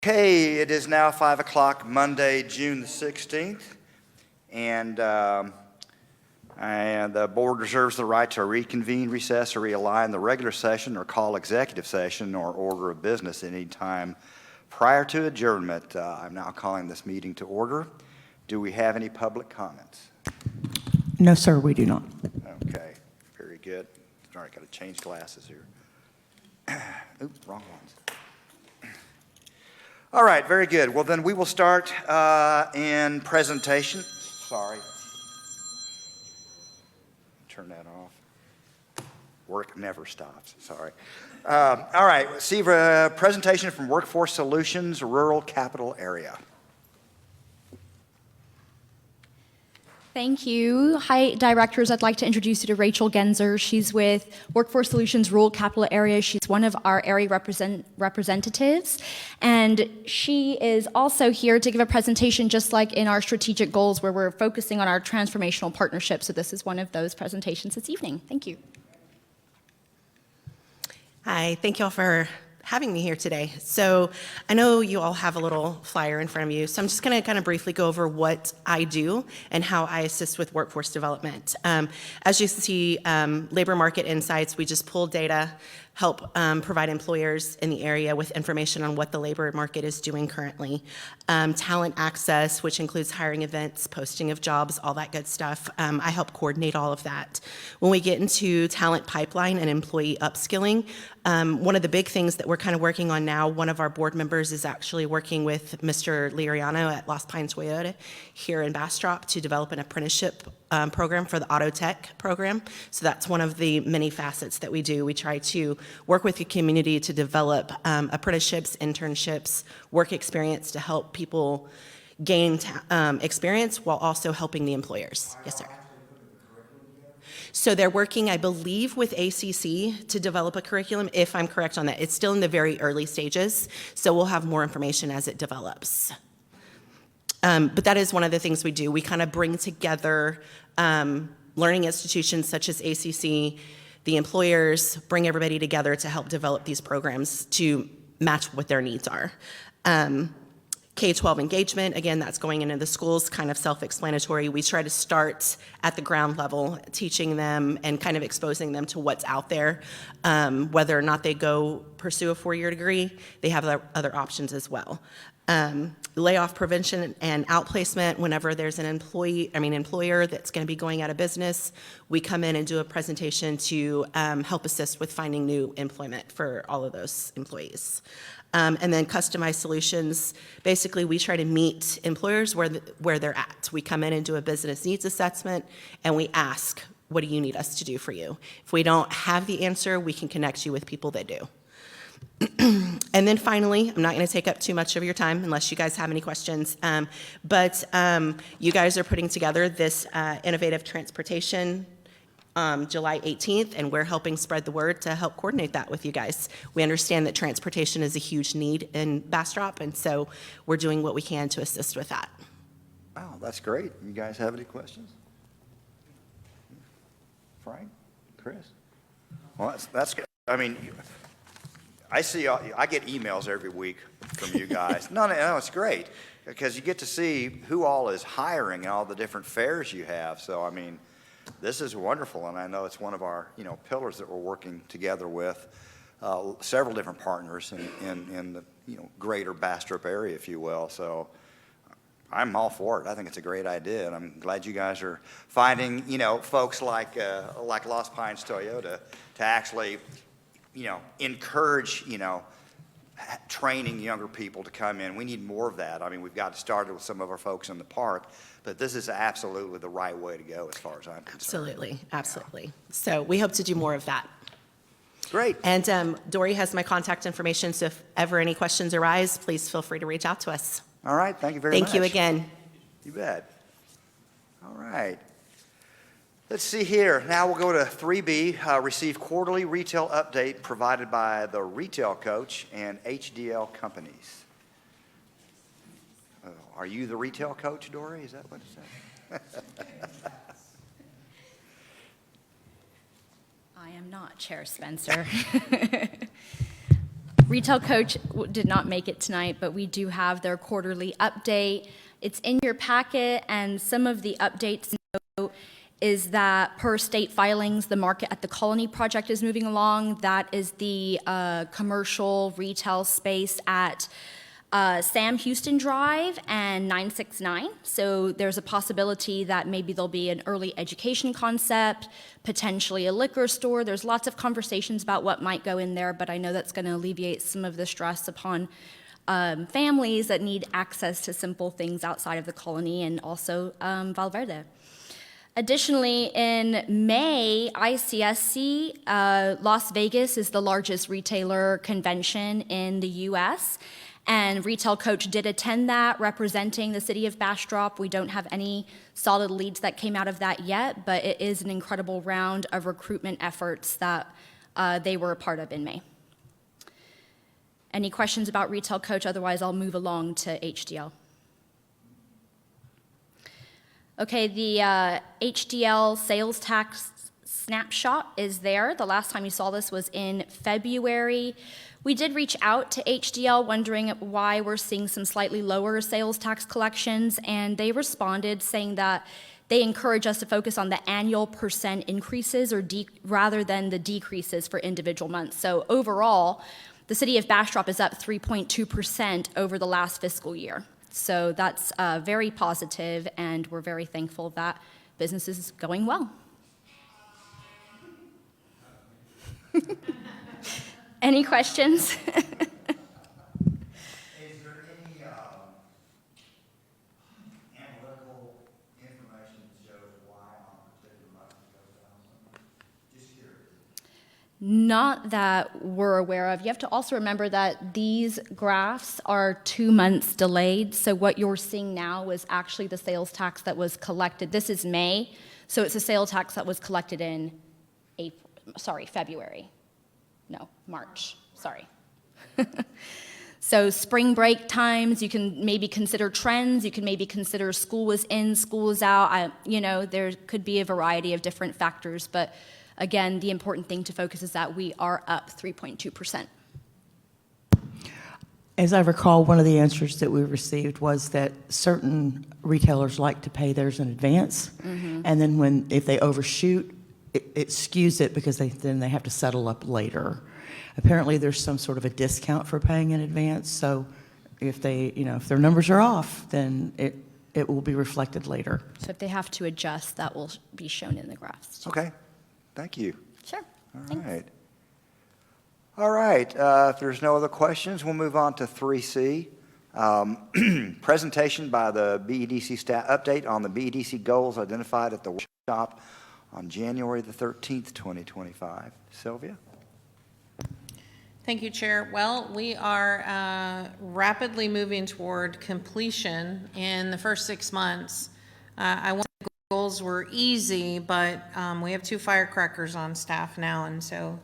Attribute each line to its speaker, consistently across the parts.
Speaker 1: Okay, it is now 5 o'clock, Monday, June the 16th, and the board reserves the right to reconvene, recess, or realign the regular session or call executive session or order of business any time prior to adjournment. I'm now calling this meeting to order. Do we have any public comments?
Speaker 2: No, sir, we do not.
Speaker 1: Okay, very good. All right, got to change glasses here. Oops, wrong ones. All right, very good. Well, then we will start in presentation. Sorry. Turn that off. Work never stops. Sorry. All right, see a presentation from Workforce Solutions, Rural Capital Area.
Speaker 3: Thank you. Hi, directors. I'd like to introduce you to Rachel Genzer. She's with Workforce Solutions Rural Capital Area. She's one of our area representatives, and she is also here to give a presentation just like in our strategic goals where we're focusing on our transformational partnerships. So this is one of those presentations this evening. Thank you.
Speaker 4: Hi, thank you all for having me here today. So I know you all have a little flyer in front of you, so I'm just going to kind of briefly go over what I do and how I assist with workforce development. As you see, labor market insights, we just pull data, help provide employers in the area with information on what the labor market is doing currently. Talent access, which includes hiring events, posting of jobs, all that good stuff. I help coordinate all of that. When we get into talent pipeline and employee upskilling, one of the big things that we're kind of working on now, one of our board members is actually working with Mr. Liriano at Lost Pine Toyota here in Bastrop to develop an apprenticeship program for the auto tech program. So that's one of the many facets that we do. We try to work with the community to develop apprenticeships, internships, work experience to help people gain experience while also helping the employers. Yes, sir. So they're working, I believe, with ACC to develop a curriculum, if I'm correct on that. It's still in the very early stages, so we'll have more information as it develops. But that is one of the things we do. We kind of bring together learning institutions such as ACC, the employers, bring everybody together to help develop these programs to match what their needs are. K-12 engagement, again, that's going into the schools, kind of self-explanatory. We try to start at the ground level, teaching them and kind of exposing them to what's out there. Whether or not they go pursue a four-year degree, they have other options as well. Layoff prevention and outplacement, whenever there's an employer that's going to be going out of business, we come in and do a presentation to help assist with finding new employment for all of those employees. And then customized solutions, basically we try to meet employers where they're at. We come in and do a business needs assessment and we ask, what do you need us to do for you? If we don't have the answer, we can connect you with people that do. And then finally, I'm not going to take up too much of your time unless you guys have any questions, but you guys are putting together this innovative transportation July 18th, and we're helping spread the word to help coordinate that with you guys. We understand that transportation is a huge need in Bastrop, and so we're doing what we can to assist with that.
Speaker 1: Wow, that's great. You guys have any questions? Frank? Chris? Well, that's good. I mean, I get emails every week from you guys. No, it's great because you get to see who all is hiring and all the different fairs you have. So, I mean, this is wonderful, and I know it's one of our, pillars that we're working together with several different partners in the, greater Bastrop area, if you will. So I'm all for it. I think it's a great idea, and I'm glad you guys are finding, folks like Lost Pines Toyota to actually, encourage, training younger people to come in. We need more of that. I mean, we've got started with some of our folks in the park, but this is absolutely the right way to go as far as I'm concerned.
Speaker 4: Absolutely. Yeah. So we hope to do more of that.
Speaker 1: Great.
Speaker 4: And Dory has my contact information, so if ever any questions arise, please feel free to reach out to us.
Speaker 1: All right. Thank you very much.
Speaker 4: Thank you again.
Speaker 1: You bet. All right. Let's see here. Now we'll go to 3B, receive quarterly retail update provided by the Retail Coach and HDL Companies. Are you the Retail Coach, Dory? Is that what it says?
Speaker 3: I am not, Chair Spencer. Retail Coach did not make it tonight, but we do have their quarterly update. It's in your packet, and some of the updates note is that per state filings, the Market at the Colony project is moving along. That is the commercial retail space at Sam Houston Drive and 969. So there's a possibility that maybe there'll be an early education concept, potentially a liquor store. There's lots of conversations about what might go in there, but I know that's going to alleviate some of the stress upon families that need access to simple things outside of the colony and also Valverde. Additionally, in May, ICSC, Las Vegas is the largest retailer convention in the U.S., and Retail Coach did attend that, representing the City of Bastrop. We don't have any solid leads that came out of that yet, but it is an incredible round of recruitment efforts that they were a part of in May. Any questions about Retail Coach? Otherwise, I'll move along to HDL. Okay, the HDL sales tax snapshot is there. The last time you saw this was in February. We did reach out to HDL wondering why we're seeing some slightly lower sales tax collections, and they responded saying that they encourage us to focus on the annual percent increases rather than the decreases for individual months. So overall, the City of Bastrop is up 3.2% over the last fiscal year. So that's very positive, and we're very thankful that business is going well. Any questions?
Speaker 1: Is there any analytical information that shows why on a particular month it goes down? Just curious.
Speaker 3: Not that we're aware of. You have to also remember that these graphs are 2 months delayed. So what you're seeing now is actually the sales tax that was collected. This is May, so it's a sales tax that was collected in February. No, March, sorry. So spring break times, you can maybe consider trends. You can maybe consider school was in, school was out. There could be a variety of different factors, but again, the important thing to focus is that we are up 3.2%.
Speaker 2: As I recall, one of the answers that we received was that certain retailers like to pay theirs in advance, and then if they overshoot, it skews it because then they have to settle up later. Apparently, there's some sort of a discount for paying in advance, so if their numbers are off, then it will be reflected later.
Speaker 3: So if they have to adjust, that will be shown in the graphs.
Speaker 1: Okay, thank you.
Speaker 3: Sure.
Speaker 1: All
Speaker 3: Thanks.
Speaker 1: right. All right, if there's no other questions, we'll move on to 3C. Presentation by the BEDC staff, update on the BEDC goals identified at the workshop on January the 13th, 2025. Sylvia?
Speaker 5: Thank you, Chair. Well, we are rapidly moving toward completion in the first 6 months. I want the goals were easy, but we have 2 firecrackers on staff now, and so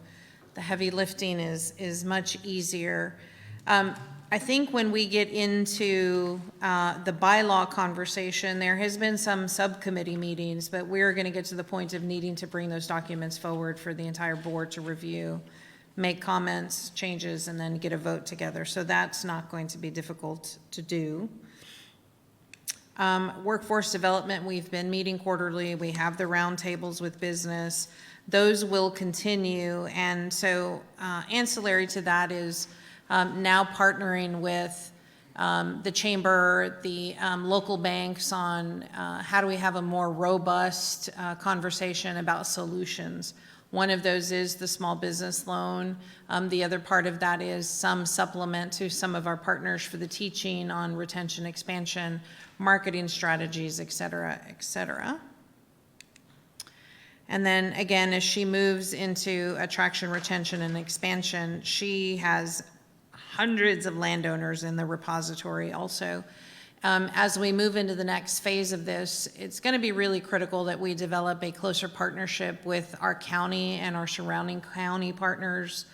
Speaker 5: the heavy lifting is much easier. I think when we get into the bylaw conversation, there has been some subcommittee meetings, but we're going to get to the point of needing to bring those documents forward for the entire board to review, make comments, changes, and then get a vote together. So that's not going to be difficult to do. Workforce development, we've been meeting quarterly. We have the roundtables with business. Those will continue. And so ancillary to that is now partnering with the chamber, the local banks on how do we have a more robust conversation about solutions. One of those is the small business loan. The other part of that is some supplement to some of our partners for the teaching on retention, expansion, marketing strategies, et cetera, et cetera. And then again, as she moves into attraction, retention, and expansion, she has hundreds of landowners in the repository also. As we move into the next phase of this, it's going to be really critical that we develop a closer partnership with our county and our surrounding county partners.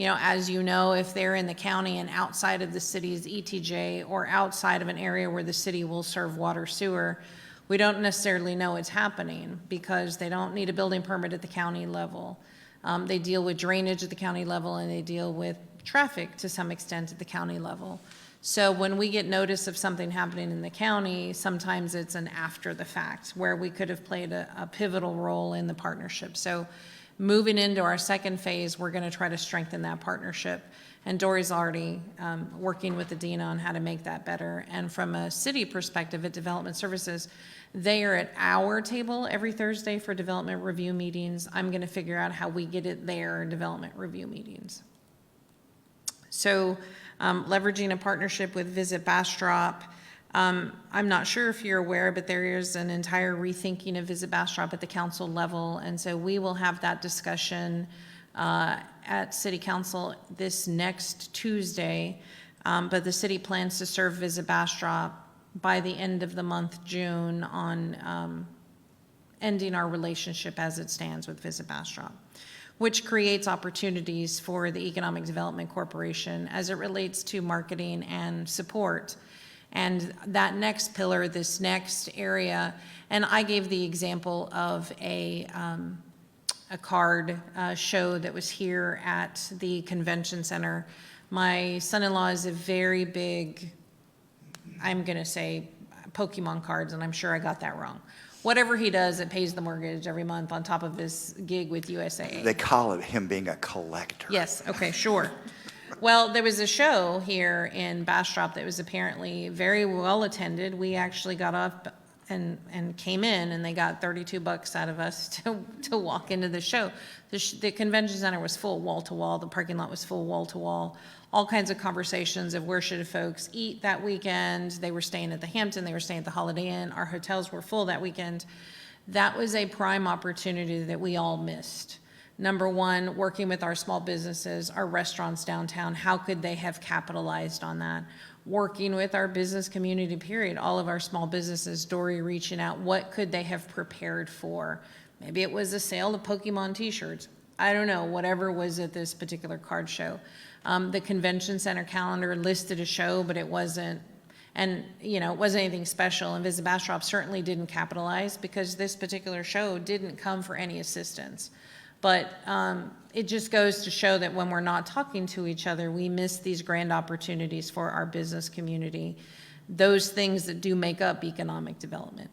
Speaker 5: As you know, if they're in the county and outside of the city's ETJ or outside of an area where the city will serve water sewer, we don't necessarily know it's happening because they don't need a building permit at the county level. They deal with drainage at the county level, and they deal with traffic to some extent at the county level. So when we get notice of something happening in the county, sometimes it's an after the fact where we could have played a pivotal role in the partnership. So moving into our second phase, we're going to try to strengthen that partnership. And Dory's already working with Adina on how to make that better. And from a city perspective at Development Services, they are at our table every Thursday for development review meetings. I'm going to figure out how we get it there in development review meetings. So leveraging a partnership with Visit Bastrop. I'm not sure if you're aware, but there is an entire rethinking of Visit Bastrop at the council level. And so we will have that discussion at City Council this next Tuesday. But the city plans to serve Visit Bastrop by the end of the month, June, on ending our relationship as it stands with Visit Bastrop, which creates opportunities for the Economic Development Corporation as it relates to marketing and support. And that next pillar, this next area, and I gave the example of a card show that was here at the convention center. My son-in-law is a very big, I'm going to say Pokemon cards, and I'm sure I got that wrong. Whatever he does, it pays the mortgage every month on top of his gig with USAA.
Speaker 1: They call it him being a collector.
Speaker 5: Yes, okay, sure. Well, there was a show here in Bastrop that was apparently very well attended. We actually got up and came in, and they got $32 out of us to walk into the show. The convention center was full wall to wall. The parking lot was full wall to wall. All kinds of conversations of where should folks eat that weekend. They were staying at the Hampton. They were staying at the Holiday Inn. Our hotels were full that weekend. That was a prime opportunity that we all missed. Number one, working with our small businesses, our restaurants downtown, how could they have capitalized on that? Working with our business community, period, all of our small businesses, Dory reaching out, what could they have prepared for? Maybe it was a sale of Pokemon t-shirts. I don't know, whatever was at this particular card show. The convention center calendar listed a show, but it wasn't, and it wasn't anything special. And Visit Bastrop certainly didn't capitalize because this particular show didn't come for any assistance. But it just goes to show that when we're not talking to each other, we miss these grand opportunities for our business community, those things that do make up economic development.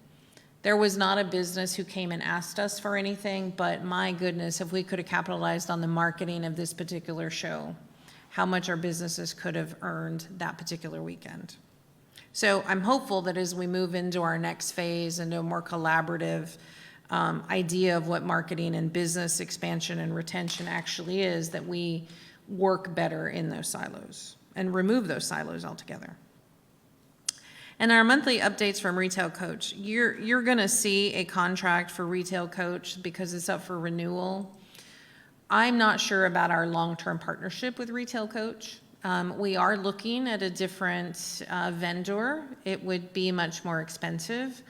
Speaker 5: There was not a business who came and asked us for anything, but my goodness, if we could have capitalized on the marketing of this particular show, how much our businesses could have earned that particular weekend. So I'm hopeful that as we move into our next phase, into a more collaborative idea of what marketing and business expansion and retention actually is, that we work better in those silos and remove those silos altogether. And our monthly updates from Retail Coach. You're going to see a contract for Retail Coach because it's up for renewal. I'm not sure about our long-term partnership with Retail Coach. We are looking at a different vendor. It would be much more expensive.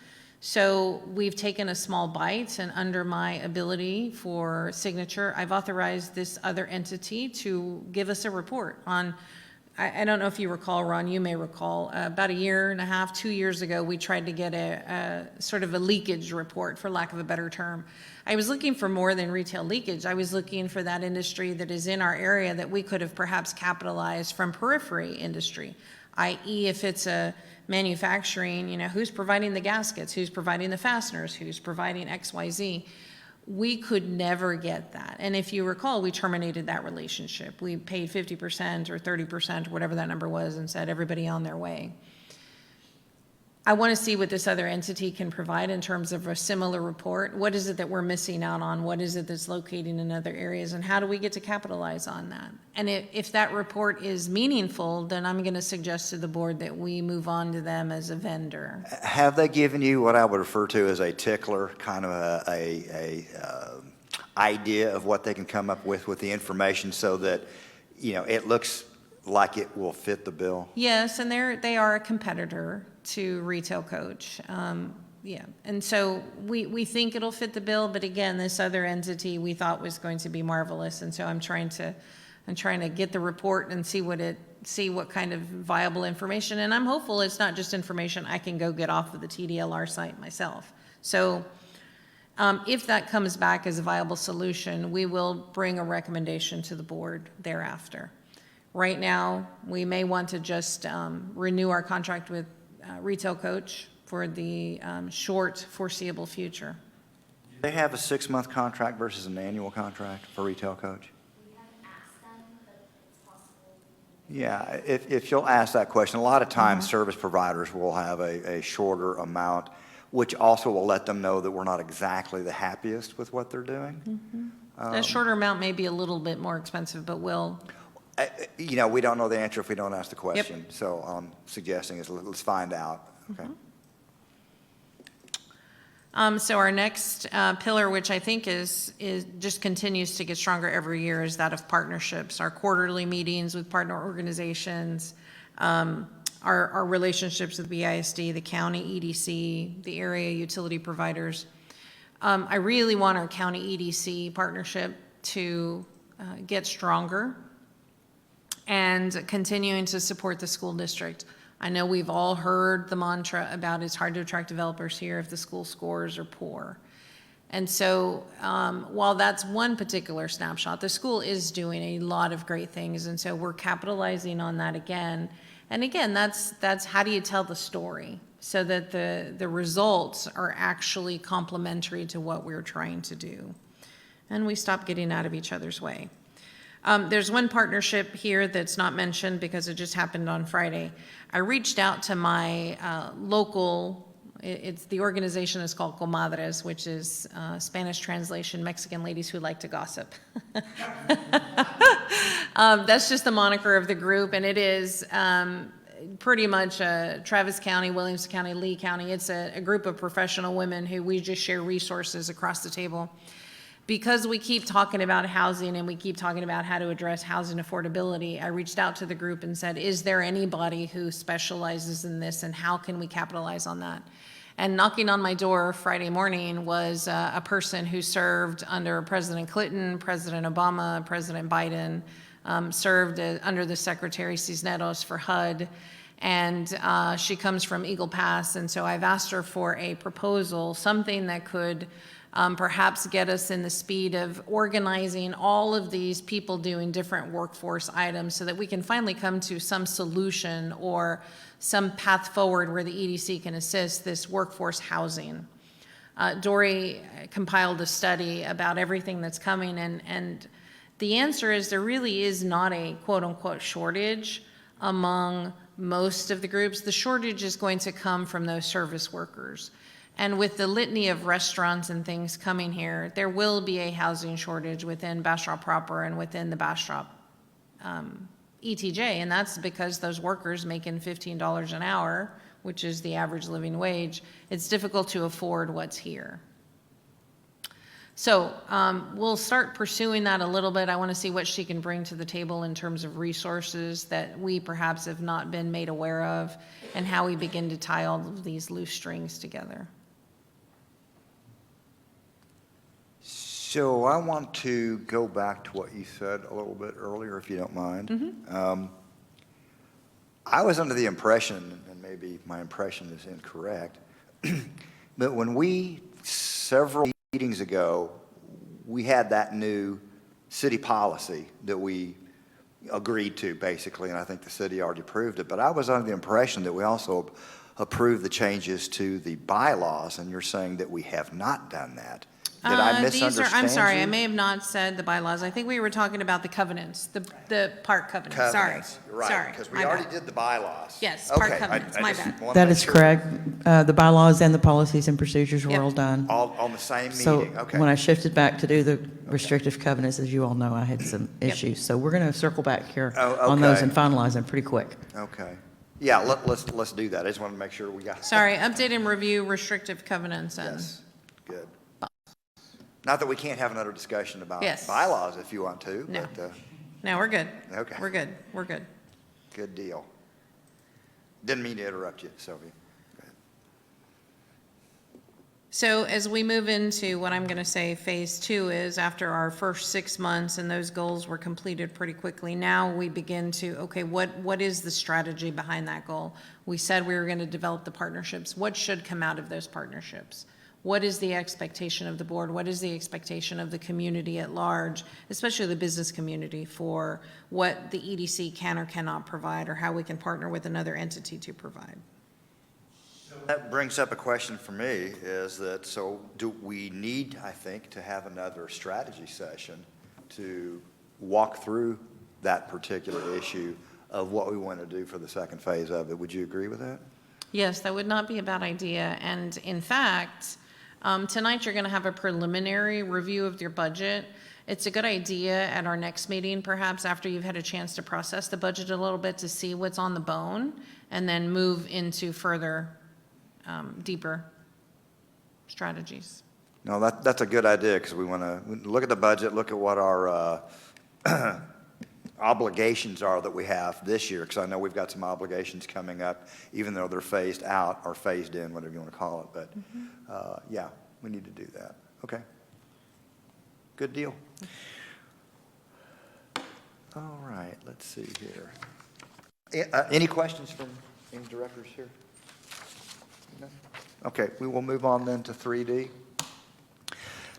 Speaker 5: So we've taken a small bite, and under my ability for signature, I've authorized this other entity to give us a report on, I don't know if you recall, Ron, you may recall, about a year and a half, 2 years ago, we tried to get a sort of a leakage report, for lack of a better term. I was looking for more than retail leakage. I was looking for that industry that is in our area that we could have perhaps capitalized from periphery industry, i.e. if it's a manufacturing, who's providing the gaskets, who's providing the fasteners, who's providing XYZ. We could never get that. And if you recall, we terminated that relationship. We paid 50% or 30% or whatever that number was and said everybody on their way. I want to see what this other entity can provide in terms of a similar report. What is it that we're missing out on? What is it that's locating in other areas? And how do we get to capitalize on that? And if that report is meaningful, then I'm going to suggest to the board that we move on to them as a vendor.
Speaker 1: Have they given you what I would refer to as a tickler, kind of a idea of what they can come up with the information so that, it looks like it will fit the bill?
Speaker 5: Yes, and they are a competitor to Retail Coach. Yeah, and so we think it'll fit the bill, but again, this other entity we thought was going to be marvelous, and so I'm trying to get the report and see what kind of viable information, and I'm hopeful it's not just information I can go get off of the TDLR site myself. So if that comes back as a viable solution, we will bring a recommendation to the board thereafter. Right now, we may want to just renew our contract with Retail Coach for the short foreseeable future.
Speaker 1: Do they have a 6-month contract versus an annual contract for Retail Coach? Yeah, if you'll ask that question, a lot of times service providers will have a shorter amount, which also will let them know that we're not exactly the happiest with what they're doing.
Speaker 5: The shorter amount may be a little bit more expensive, but will.
Speaker 1: You know, we don't know the answer if we don't ask the question. So I'm suggesting is let's find out. Okay.
Speaker 5: So our next pillar, which I think is just continues to get stronger every year, is that of partnerships. Our quarterly meetings with partner organizations, our relationships with BISD, the county EDC, the area utility providers. I really want our county EDC partnership to get stronger and continuing to support the school district. I know we've all heard the mantra about it's hard to attract developers here if the school scores are poor. And so while that's one particular snapshot, the school is doing a lot of great things. And so we're capitalizing on that again. And again, that's how do you tell the story so that the results are actually complementary to what we're trying to do. And we stop getting out of each other's way. There's one partnership here that's not mentioned because it just happened on Friday. I reached out to my local, the organization is called Comadres, which is Spanish translation, Mexican ladies who like to gossip. That's just the moniker of the group, and it is pretty much Travis County, Williamson County, Lee County. It's a group of professional women who we just share resources across the table. Because we keep talking about housing and we keep talking about how to address housing affordability, I reached out to the group and said, is there anybody who specializes in this and how can we capitalize on that? And knocking on my door Friday morning was a person who served under President Clinton, President Obama, President Biden, served under the Secretary Cisneros for HUD, and she comes from Eagle Pass, and so I've asked her for a proposal, something that could perhaps get us in the speed of organizing all of these people doing different workforce items so that we can finally come to some solution or some path forward where the EDC can assist this workforce housing. Dory compiled a study about everything that's coming, and the answer is there really is not a quote-unquote shortage among most of the groups. The shortage is going to come from those service workers. And with the litany of restaurants and things coming here, there will be a housing shortage within Bastrop proper and within the Bastrop ETJ. And that's because those workers making $15 an hour, which is the average living wage, it's difficult to afford what's here. So we'll start pursuing that a little bit. I want to see what she can bring to the table in terms of resources that we perhaps have not been made aware of and how we begin to tie all of these loose strings together.
Speaker 1: So I want to go back to what you said a little bit earlier, if you don't mind. I was under the impression, and maybe my impression is incorrect, but when we, several meetings ago, we had that new city policy that we agreed to, basically, and I think the city already approved it, but I was under the impression that we also approved the changes to the bylaws, and you're saying that we have not done that. Did I misunderstand
Speaker 5: I'm sorry,
Speaker 1: you?
Speaker 5: I may have not said the bylaws. I think we were talking about the covenants, the park covenants.
Speaker 1: Covenants,
Speaker 5: Sorry,
Speaker 1: right,
Speaker 5: sorry.
Speaker 1: because we
Speaker 5: my
Speaker 1: already
Speaker 5: bad.
Speaker 1: did the bylaws.
Speaker 5: Yes, park
Speaker 1: Okay,
Speaker 5: covenants,
Speaker 1: I
Speaker 5: my
Speaker 1: just
Speaker 5: bad.
Speaker 1: wanna
Speaker 2: That
Speaker 1: make
Speaker 2: is
Speaker 1: sure.
Speaker 2: correct. The bylaws and the policies and procedures were
Speaker 5: Yep.
Speaker 2: all done.
Speaker 1: All on the same
Speaker 2: So
Speaker 1: meeting, okay.
Speaker 2: when I shifted back to do the restrictive covenants, as you all know, I had some issues. So we're going to circle back here
Speaker 1: Oh,
Speaker 2: on those
Speaker 1: okay.
Speaker 2: and finalize them pretty quick.
Speaker 1: Okay. Yeah, let's do that. I just want to make sure we got.
Speaker 5: Sorry, update and review restrictive covenants and.
Speaker 1: Yes, good. Not that we can't have another discussion about
Speaker 5: Yes.
Speaker 1: bylaws if you want to,
Speaker 5: No.
Speaker 1: but
Speaker 5: No, we're good.
Speaker 1: Okay.
Speaker 5: We're good, we're good.
Speaker 1: good deal. Didn't mean to interrupt you, Sylvia. Go ahead.
Speaker 5: So as we move into what I'm going to say phase 2 is after our first 6 months and those goals were completed pretty quickly, now we begin to, okay, what is the strategy behind that goal? We said we were going to develop the partnerships. What should come out of those partnerships? what is the expectation of the board? What is the expectation of the community at large, especially the business community, for what the EDC can or cannot provide, or how we can partner with another entity to provide?
Speaker 1: That brings up a question for me, is that, so do we need, I think, to have another strategy session to walk through that particular issue of what we want to do for the second phase of it? Would you agree with that?
Speaker 5: Yes, that would not be a bad idea. And in fact, tonight you're going to have a preliminary review of your budget. It's a good idea at our next meeting, perhaps after you've had a chance to process the budget a little bit, to see what's on the bone and then move into further, deeper strategies.
Speaker 1: No, that's a good idea, because we want to look at the budget, look at what our obligations are that we have this year, because I know we've got some obligations coming up, even though they're phased out or phased in, whatever you want to call it. But yeah, we need to do that. Okay. Good deal. All right, let's see here. Any questions from any directors here? No? Okay, we will move on then to 3D.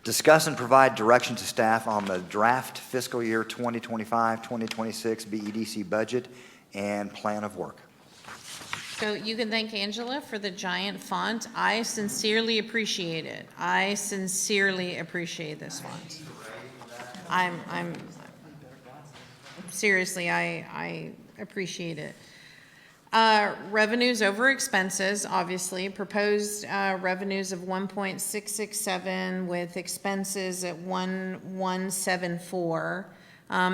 Speaker 1: Discuss and provide direction to staff on the draft fiscal year 2025-2026 BEDC budget and plan of work.
Speaker 5: So you can thank Angela for the giant font. I sincerely appreciate it. I sincerely appreciate this font. I'm seriously, I appreciate it. Revenues over expenses, obviously. Proposed revenues of 1.667 with expenses at 1.174.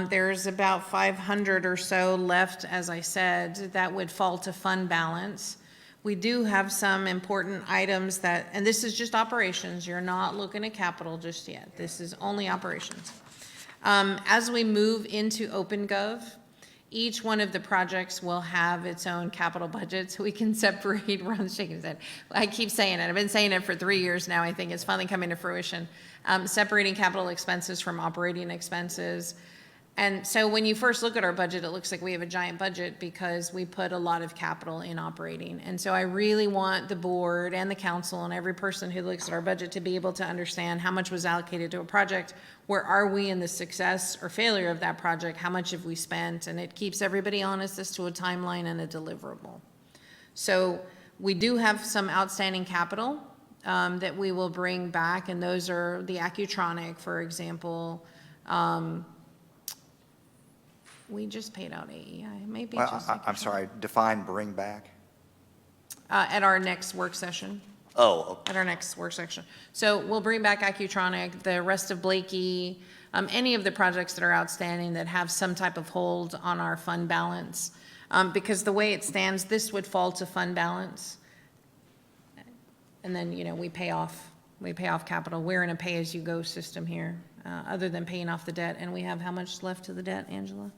Speaker 5: There's about 500 or so left, as I said, that would fall to fund balance. We do have some important items that, and this is just operations. You're not looking at capital just yet. This is only operations. As we move into OpenGov, each one of the projects will have its own capital budget, so we can separate. Ron's shaking his head. I keep saying it. I've been saying it for 3 years now. I think it's finally coming to fruition. Separating capital expenses from operating expenses. And so when you first look at our budget, it looks like we have a giant budget because we put a lot of capital in operating. And so I really want the board and the council and every person who looks at our budget to be able to understand how much was allocated to a project, where are we in the success or failure of that project, how much have we spent, and it keeps everybody honest as to a timeline and a deliverable. So we do have some outstanding capital that we will bring back, and those are the Accutronic, for example. We just paid out AEI, maybe
Speaker 1: Well,
Speaker 5: just.
Speaker 1: I'm sorry, define bring back?
Speaker 5: At our next work session.
Speaker 1: Oh, okay.
Speaker 5: At our next work session. So we'll bring back Accutronic, the rest of Blakey, any of the projects that are outstanding that have some type of hold on our fund balance. Because the way it stands, this would fall to fund balance. And then, we pay off capital. We're in a pay-as-you-go system here, other than paying off the debt. And we have how much left to the debt, Angela?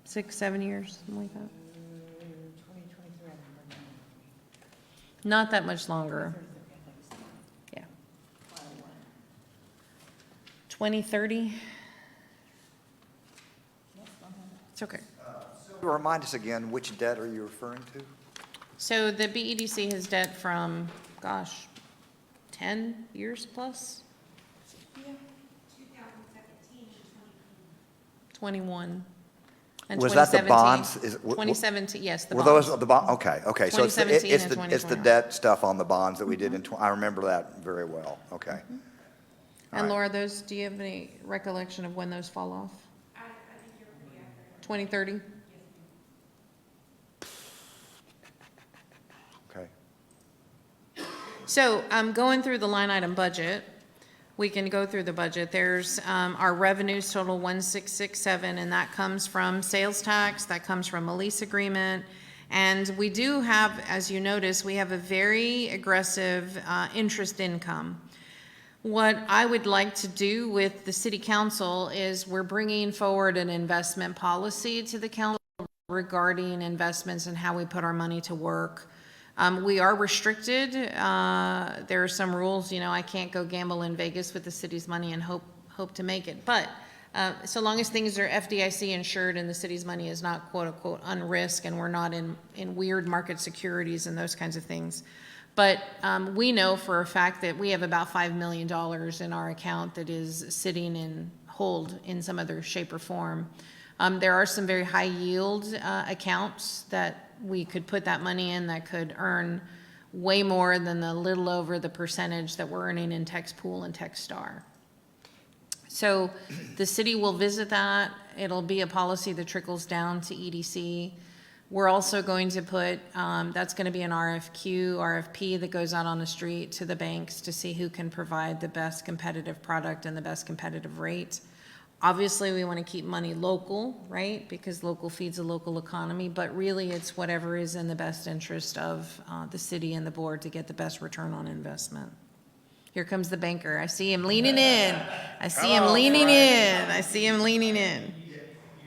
Speaker 5: 6, 7 years, something like that? Not that much longer. Yeah. 2030? It's okay.
Speaker 1: Remind us again, which debt are you referring to?
Speaker 5: So the BEDC has debt from, 10 years plus? 21. And
Speaker 1: Was that the
Speaker 5: 2017.
Speaker 1: bonds?
Speaker 5: 2017, yes, the
Speaker 1: Were
Speaker 5: bonds.
Speaker 1: those the bond? Okay. So it's
Speaker 5: 2017 and
Speaker 1: it's the
Speaker 5: 2021.
Speaker 1: debt stuff on the bonds that we did in, I remember that very well. Okay.
Speaker 5: And
Speaker 1: right.
Speaker 5: Laura, do you have any recollection of when those fall off? I think you're pretty accurate. 2030?
Speaker 1: Okay.
Speaker 5: So, going through the line item budget, we can go through the budget. There's our revenues total 1,667, and that comes from sales tax, that comes from a lease agreement. And we do have, as you notice, we have a very aggressive interest income. What I would like to do with the city council is we're bringing forward an investment policy to the council regarding investments and how we put our money to work. We are restricted. There are some rules, I can't go gamble in Vegas with the city's money and hope to make it. But so long as things are FDIC insured and the city's money is not quote unquote unrisk and we're not in weird market securities and those kinds of things. But we know for a fact that we have about $5 million in our account that is sitting in hold in some other shape or form. There are some very high yield accounts that we could put that money in that could earn way more than the little over the percentage that we're earning in TexPool and TexStar. So the city will visit that. It'll be a policy that trickles down to EDC. We're also going to put, that's going to be an RFP that goes out on the street to the banks to see who can provide the best competitive product and the best competitive rate. Obviously, we want to keep money local, right? Because local feeds a local economy, but really it's whatever is in the best interest of the city and the board to get the best return on investment. Here comes the banker. I see him leaning in. I see him leaning in. I see him leaning in.
Speaker 6: Your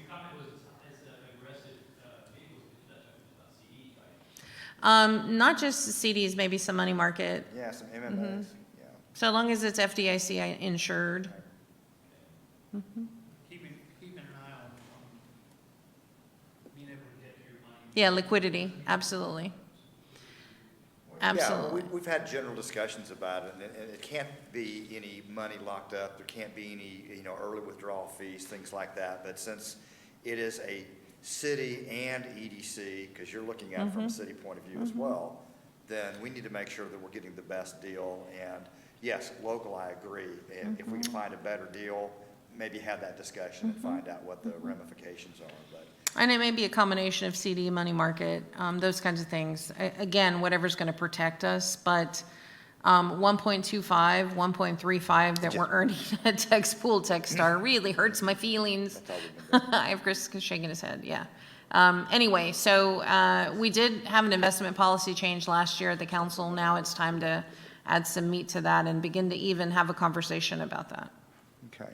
Speaker 6: comment was as aggressive vehicles, but you're not talking about CDs, right?
Speaker 5: Not just CDs, maybe some money market,
Speaker 1: Yeah, some MMOs, yeah.
Speaker 5: so long as it's FDIC insured.
Speaker 6: Keeping an eye on being able to get your money.
Speaker 5: Yeah, liquidity, absolutely. Absolutely.
Speaker 1: Yeah, we've had general discussions about it, and it can't be any money locked up, there can't be any, early withdrawal fees, things like that, but since it is a city and EDC, because you're looking at it from a city point of view as well, then we need to make sure that we're getting the best deal, and yes, local, I agree, and if we can find a better deal, maybe have that discussion and find out what the ramifications are, but.
Speaker 5: And it may be a combination of CD, money market, those kinds of things. Again, whatever's going to protect us, but 1.25, 1.35 that we're earning at TexPool, TexStar really hurts my feelings. I have Chris shaking his head, yeah. Anyway, so we did have an investment policy change last year at the council. Now it's time to add some meat to that and begin to even have a conversation about that.
Speaker 1: Okay.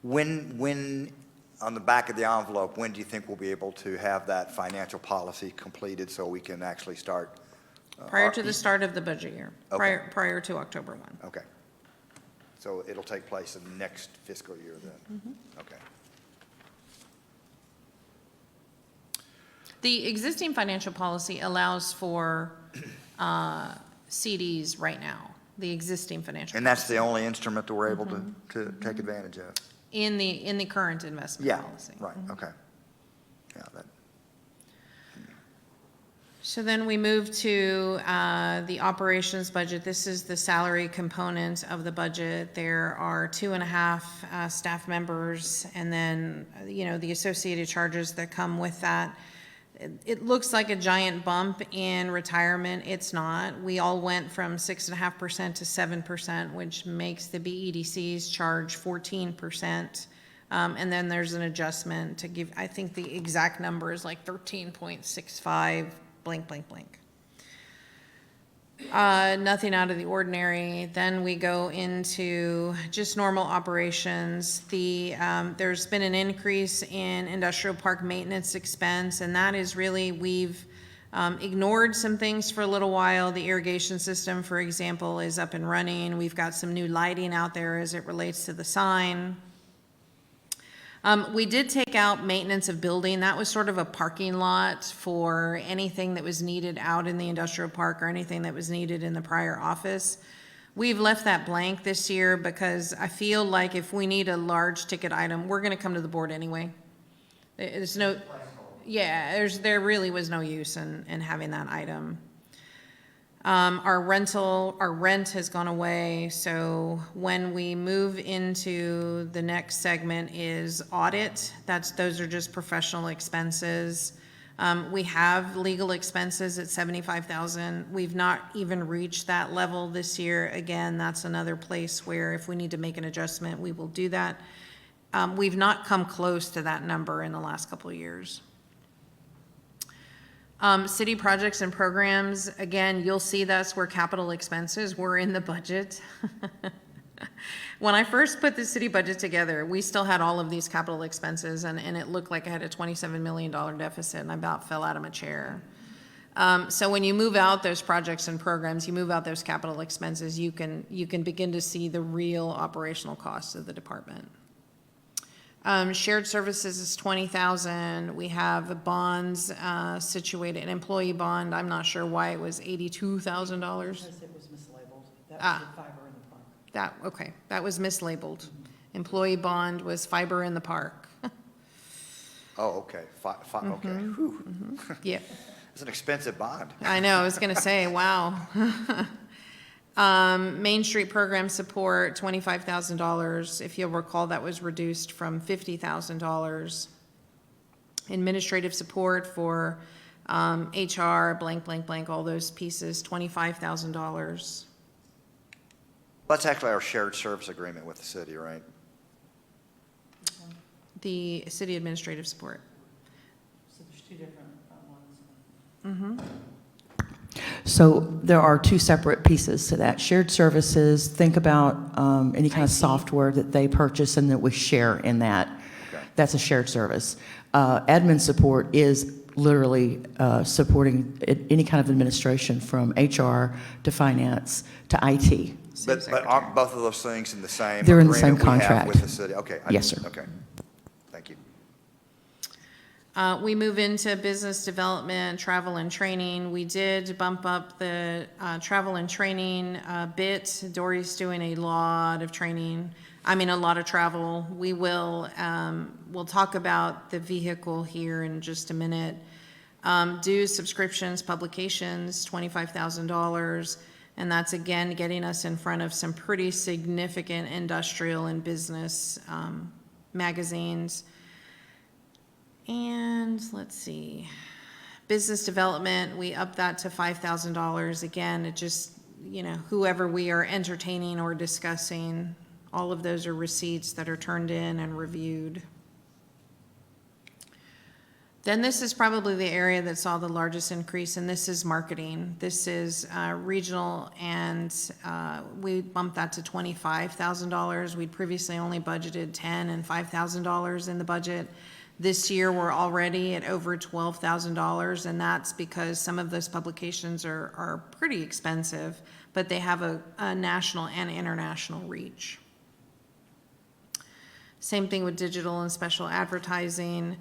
Speaker 1: When, on the back of the envelope, when do you think we'll be able to have that financial policy completed so we can actually start?
Speaker 5: Prior to the start of the budget year,
Speaker 1: Okay.
Speaker 5: prior to October 1.
Speaker 1: Okay. So it'll take place in the next fiscal year then? Okay.
Speaker 5: The existing financial policy allows for CDs right now, the existing financial.
Speaker 1: And that's the only instrument that we're able to take advantage of?
Speaker 5: In the current investment
Speaker 1: Yeah,
Speaker 5: policy.
Speaker 1: right, okay. Yeah, that,
Speaker 5: So then we move to the operations budget. This is the salary component of the budget. There are 2.5 staff members, and then, the associated charges that come with that. It looks like a giant bump in retirement. It's not. We all went from 6.5% to 7%, which makes the BEDCs charge 14%. And then there's an adjustment to give, I think the exact number is like 13.65, blank, blank, blank. Nothing out of the ordinary. Then we go into just normal operations. There's been an increase in industrial park maintenance expense, and that is really, we've ignored some things for a little while. The irrigation system, for example, is up and running. We've got some new lighting out there as it relates to the sign. We did take out maintenance of building. That was sort of a parking lot for anything that was needed out in the industrial park or anything that was needed in the prior office. We've left that blank this year because I feel like if we need a large ticket item, we're going to come to the board anyway. There's no, yeah, there really was no use in having that item. Our rent has gone away, so when we move into the next segment is audit, those are just professional expenses. We have legal expenses at $75,000. We've not even reached that level this year. Again, that's another place where if we need to make an adjustment, we will do that. We've not come close to that number in the last couple of years. City projects and programs, again, you'll see that's where capital expenses were in the budget. When I first put the city budget together, we still had all of these capital expenses, and it looked like I had a $27 million deficit, and I about fell out of my chair. So when you move out those projects and programs, you move out those capital expenses, you can begin to see the real operational costs of the department. Shared services is 20,000. We have bonds situated, an employee bond. I'm not sure why it was $82,000.
Speaker 2: It was mislabeled. That
Speaker 5: Ah.
Speaker 2: was the fiber in the park.
Speaker 5: That, okay, that was mislabeled. Employee bond was fiber in the park.
Speaker 1: Oh, okay, okay. Whew.
Speaker 5: Yeah,
Speaker 1: It's an expensive bond.
Speaker 5: I know, I was gonna say, wow. Main Street program support, $25,000. If you'll recall, that was reduced from $50,000. Administrative support for HR, blank, blank, blank, all those pieces, $25,000.
Speaker 1: That's actually our shared service agreement with the city, right?
Speaker 5: The city administrative support.
Speaker 2: So there's two different ones. So there are two separate pieces to that. Shared services, think about any kind of software that they purchase and that we share in that.
Speaker 1: Okay.
Speaker 2: That's a shared service. Admin support is literally supporting any kind of administration from HR to finance to IT.
Speaker 1: But aren't both of those things in the same
Speaker 2: They're in the same
Speaker 1: agreement we have
Speaker 2: contract.
Speaker 1: with the city? Okay.
Speaker 2: Yes, sir.
Speaker 1: Okay, thank you.
Speaker 5: We move into business development, travel and training. We did bump up the travel and training a bit. Dory's doing a lot of training, a lot of travel. We'll talk about the vehicle here in just a minute. Dues, subscriptions, publications, $25,000. And that's again getting us in front of some pretty significant industrial and business magazines. And let's see, business development, we upped that to $5,000. Again, it just, whoever we are entertaining or discussing, all of those are receipts that are turned in and reviewed. Then this is probably the area that saw the largest increase, and this is marketing. This is regional, and we bumped that to $25,000. We'd previously only budgeted $10,000 and $5,000 in the budget. This year, we're already at over $12,000, and that's because some of those publications are pretty expensive, but they have a national and international reach. Same thing with digital and special advertising.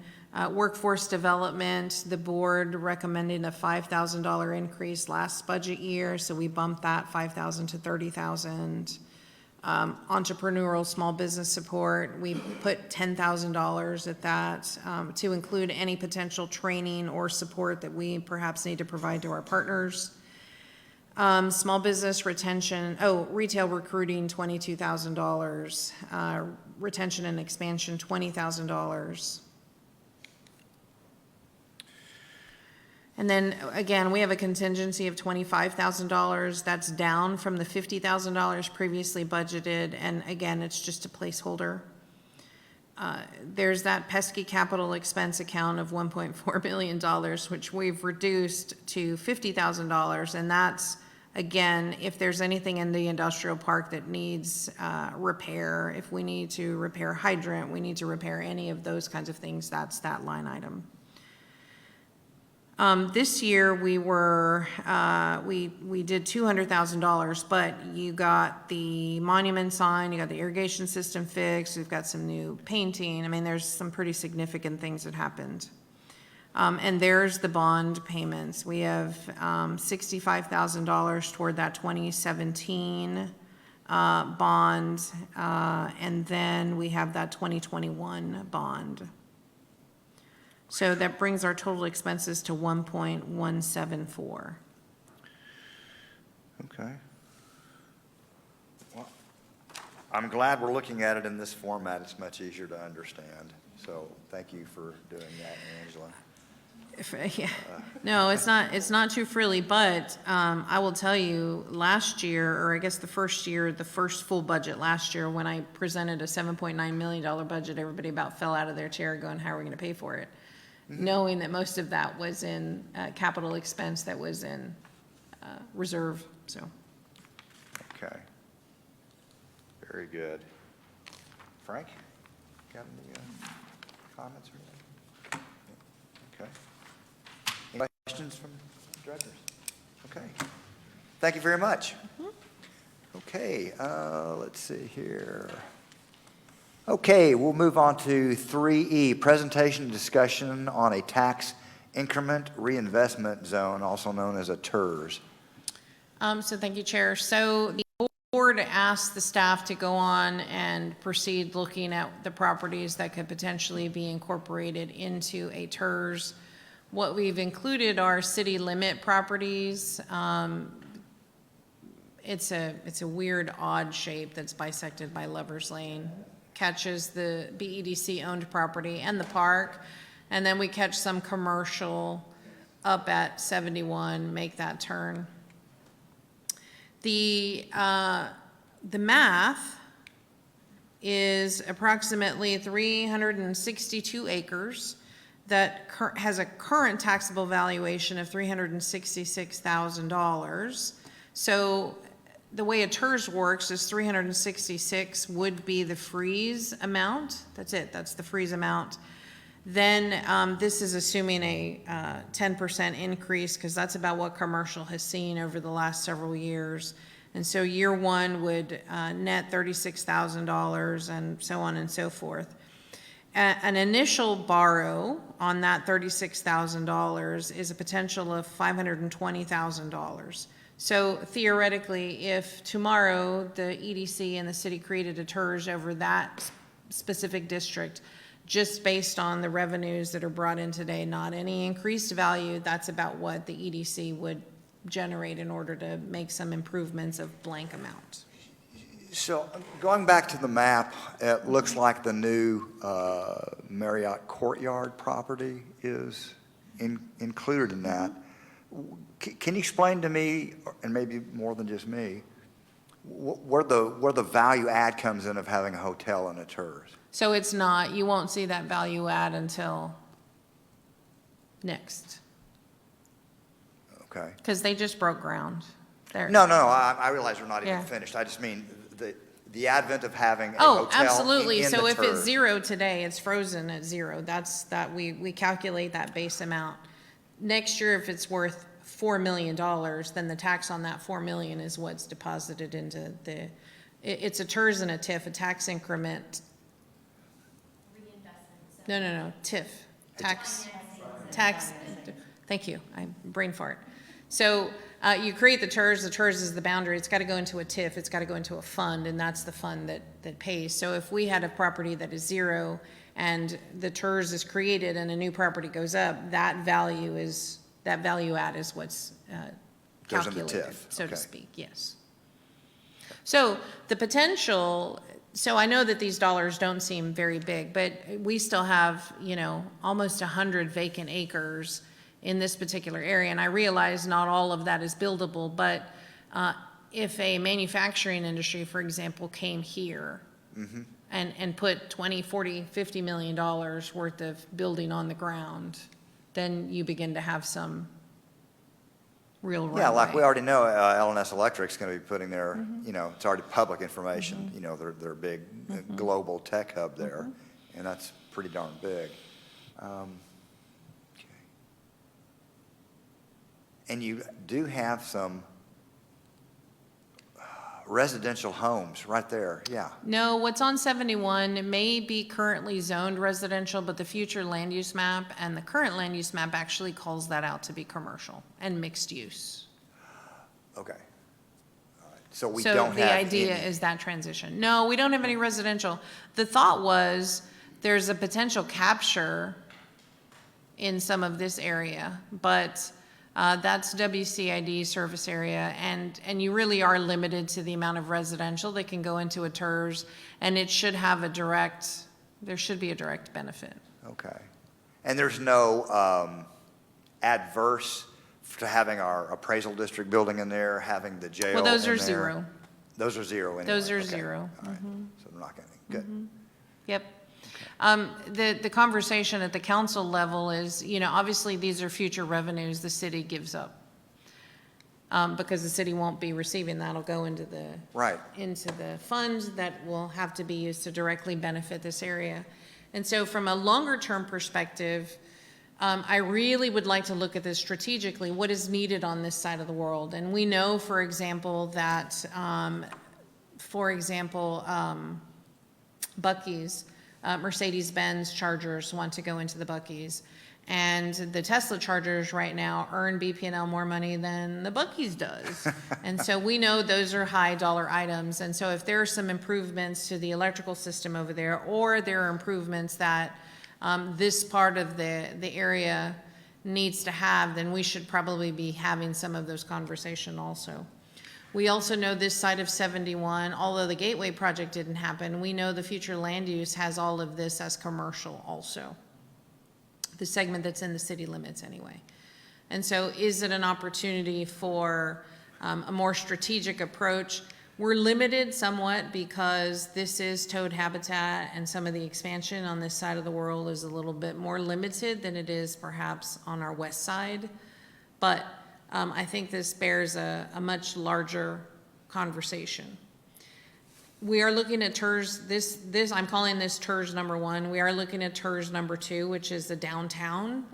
Speaker 5: Workforce development, the board recommended a $5,000 increase last budget year, so we bumped that $5,000 to $30,000. Entrepreneurial small business support, we put $10,000 at that to include any potential training or support that we perhaps need to provide to our partners. Small business retention, retail recruiting, $22,000. Retention and expansion, $20,000. And then, again, we have a contingency of $25,000. That's down from the $50,000 previously budgeted, and again, it's just a placeholder. There's that pesky capital expense account of $1.4 billion, which we've reduced to $50,000, and that's, again, if there's anything in the industrial park that needs repair, if we need to repair hydrant, we need to repair any of those kinds of things, that's that line item. This year we did $200,000, but you got the monument sign, you got the irrigation system fixed, we've got some new painting. There's some pretty significant things that happened. And there's the bond payments. We have $65,000 toward that 2017 bond, and then we have that 2021 bond. So that brings our total expenses to 1.174.
Speaker 1: Okay. Well, I'm glad we're looking at it in this format. It's much easier to understand. So thank you for doing that, Angela.
Speaker 5: Yeah. No, it's not too frilly, but I will tell you, last year, or I guess the first full budget last year, when I presented a $7.9 million budget, everybody about fell out of their chair going, how are we going to pay for it? Knowing that most of that was in capital expense that was in reserve, so.
Speaker 1: Okay. Very good. Frank, got any comments or anything? Okay. Any questions from directors? Okay. Thank you very much. Okay, let's see here. Okay, we'll move on to 3E, presentation and discussion on a tax increment reinvestment zone, also known as a TERS.
Speaker 5: So thank you, Chair. So the board asked the staff to go on and proceed looking at the properties that could potentially be incorporated into a TERS. What we've included are city limit properties. It's a weird, odd shape that's bisected by Lover's Lane. Catches the BEDC-owned property and the park, and then we catch some commercial up at 71, make that turn. The math is approximately 362 acres that has a current taxable valuation of $366,000. So the way a TERS works is 366 would be the freeze amount. That's it. That's the freeze amount. Then this is assuming a 10% increase, because that's about what commercial has seen over the last several years. And so year one would net $36,000 and so on and so forth. An initial borrow on that $36,000 is a potential of $520,000. So theoretically, if tomorrow the EDC and the city created a TERS over that specific district, just based on the revenues that are brought in today, not any increased value, that's about what the EDC would generate in order to make some improvements of blank amount.
Speaker 1: So going back to the map, it looks like the new Marriott Courtyard property is included in that. Can you explain to me, and maybe more than just me, where the value add comes in of having a hotel and a TERS?
Speaker 5: So it's not, you won't see that value add until next,
Speaker 1: Okay.
Speaker 5: because they just broke ground.
Speaker 1: No, I realize we're not even
Speaker 5: Yeah.
Speaker 1: finished. I just mean the advent of having a
Speaker 5: Oh,
Speaker 1: hotel
Speaker 5: absolutely.
Speaker 1: in
Speaker 5: So
Speaker 1: the
Speaker 5: if it's
Speaker 1: TERS.
Speaker 5: zero today, it's frozen at zero. That's, that we calculate that base amount. Next year, if it's worth $4 million, then the tax on that $4 million is what's deposited into it's a TERS and a TIF, a tax increment. No, TIF, tax, thank you, I brain fart. So you create the TERS is the boundary, it's gotta go into a TIF, it's gotta go into a fund, and that's the fund that pays. So if we had a property that is zero and the TERS is created and a new property goes up, that value add is what's
Speaker 1: Goes in the
Speaker 5: calculated,
Speaker 1: TIF,
Speaker 5: so to
Speaker 1: okay.
Speaker 5: speak, yes. So the potential, so I know that these dollars don't seem very big, but we still have, almost 100 vacant acres in this particular area. And I realize not all of that is buildable, but if a manufacturing industry, for example, came here and put 20, 40, $50 million worth of building on the ground, then you begin to have some real runway.
Speaker 1: Yeah, like we already know, L&S Electric's going to be putting their, it's already public information, their big global tech hub there, and that's pretty darn big. Okay. And you do have some residential homes right there, yeah.
Speaker 5: No, what's on 71 may be currently zoned residential, but the future land use map and the current land use map actually calls that out to be commercial and mixed use.
Speaker 1: Okay. All right. So we
Speaker 5: So
Speaker 1: don't have
Speaker 5: the idea
Speaker 1: any-
Speaker 5: is that transition. No, we don't have any residential. The thought was there's a potential capture in some of this area, but that's WCID service area, and you really are limited to the amount of residential that can go into a TERS, and it should have there should be a direct benefit.
Speaker 1: Okay. And there's no adverse to having our appraisal district building in there, having the jail
Speaker 5: Well, those
Speaker 1: in
Speaker 5: are
Speaker 1: there?
Speaker 5: zero.
Speaker 1: Those are zero anyway?
Speaker 5: Those are
Speaker 1: Okay.
Speaker 5: zero.
Speaker 1: All right. So they're not going to, good.
Speaker 5: Yep. The conversation at the council level is, obviously these are future revenues the city gives up. Because the city won't be receiving that, it'll go into the
Speaker 1: Right.
Speaker 5: into the funds that will have to be used to directly benefit this area. And so from a longer term perspective, I really would like to look at this strategically, what is needed on this side of the world. And we know, for example, that, Buc-ee's, Mercedes-Benz chargers want to go into the Buc-ee's. And the Tesla chargers right now earn BP&L more money than the Buc-ee's does. And so we know those are high dollar items. And so if there are some improvements to the electrical system over there, or there are improvements that this part of the area needs to have, then we should probably be having some of those conversations also. We also know this side of 71, although the Gateway project didn't happen, we know the future land use has all of this as commercial also. The segment that's in the city limits anyway. And so is it an opportunity for a more strategic approach? We're limited somewhat because this is toad habitat, and some of the expansion on this side of the world is a little bit more limited than it is perhaps on our west side. But I think this bears a much larger conversation. We are looking at TERS, I'm calling this TERS number 1. We are looking at TERS number 2, which is the downtown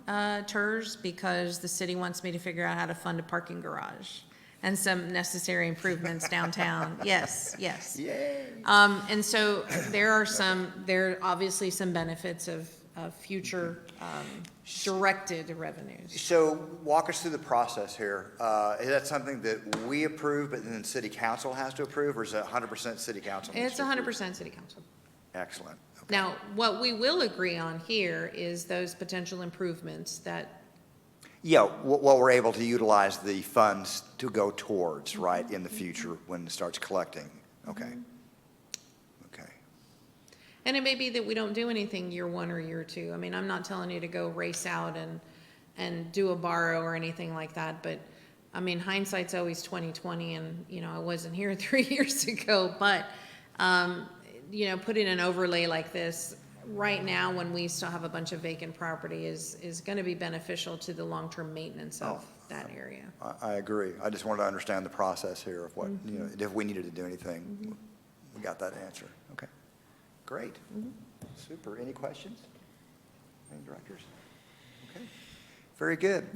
Speaker 5: TERS, because the city wants me to figure out how to fund a parking garage and some necessary improvements downtown. Yes, yes.
Speaker 1: Yay.
Speaker 5: And so there are obviously some benefits of future directed revenues.
Speaker 1: So walk us through the process here. Is that something that we approve, but then city council has to approve, or is it 100% city council?
Speaker 5: It's 100% city council.
Speaker 1: Excellent. Okay.
Speaker 5: Now, what we will agree on here is those potential improvements that,
Speaker 1: Yeah, what we're able to utilize the funds to go towards, right, in the future when it starts collecting. Okay. Okay.
Speaker 5: and it may be that we don't do anything year 1 or year 2. I mean, I'm not telling you to go race out and do a borrow or anything like that, but I mean, hindsight's always 20/20, and you know, I wasn't here 3 years ago, but you know, putting an overlay like this right now when we still have a bunch of vacant property is going to be beneficial to the long-term maintenance of that area.
Speaker 1: I agree. I just wanted to understand the process here of what, you know, if we needed to do anything, we got that answer. Okay. Great. Super. Any questions? Any directors? Okay. Very good.